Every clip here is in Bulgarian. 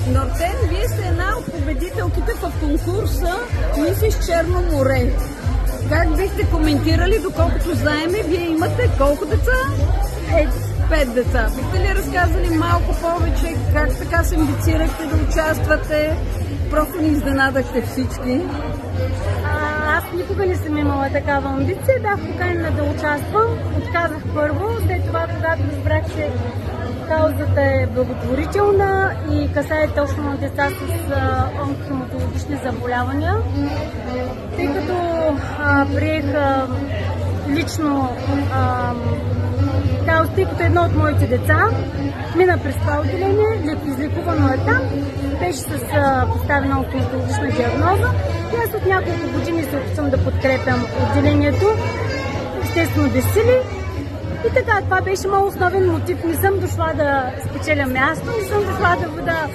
Нортен, вие сте една от победителките в конкурса Мисис Черно море. Как бихте коментирали, доколкото знаеме, вие имате колко деца? 5 деца. Бихте ли разказали малко повече как така се амбицирахте да участвате? Просто ни изненадахте всички. Аз никога не съм имала такава амбиция. Бях поканена да участвам. Отказах първо. След това, когато разбрах, че каузата е благотворителна и касае точно деца с онкохематологични заболявания, тъй като приех лично кауза, тъй като едно от моите деца мина през това отделение, излекувано е там, беше с поставена онкохематологична диагноза и аз от няколко години се опитвам да подкрепям отделението, естествено без сили. И така, това беше моят основен мотив. Не съм дошла да спечеля място, не съм дошла да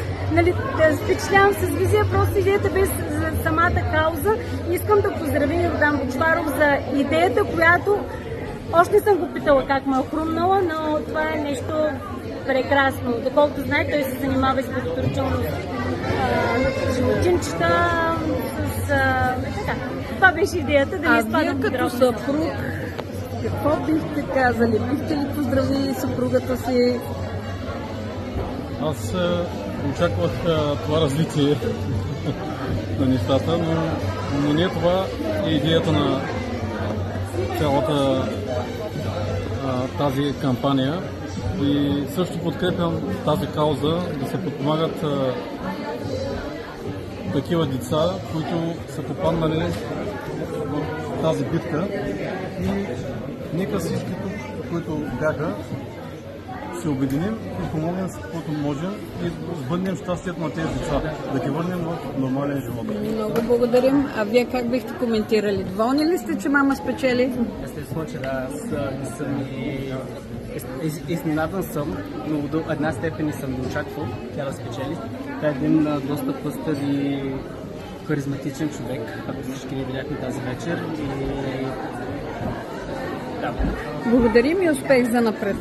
впечатлявам с визия, просто идеята без самата кауза. Искам да поздравя Йордан Бочваров за идеята, която още не съм го питала как ме е хрумнала, но това е нещо прекрасно. Доколкото знае, той се занимава с благотворително животинчета, така. Това беше идеята, да не изпадам в подробности. Като съпруг, какво бихте казали? Бихте ли поздравили съпругата си? Аз очаквах това развитие на нещата, но не това е идеята на цялата тази кампания. И също подкрепям тази кауза да се подпомагат такива деца, които са попаднали в тази битка. И нека всички тук, които бяха, се обединим и помогнем с каквото можем и сбъднем щастието на тези деца, да ги върнем в нормален живот. Много благодарим. А вие как бихте коментирали? Доволни ли сте, че мама спечели? Естествено, че да, аз съм изненадан съм, но до една степен не съм да очаквал тя да спечели. Тя е един доста пъстър и харизматичен човек, както всички ни видяхме тази вечер. И... да. Благодарим и успех за напред.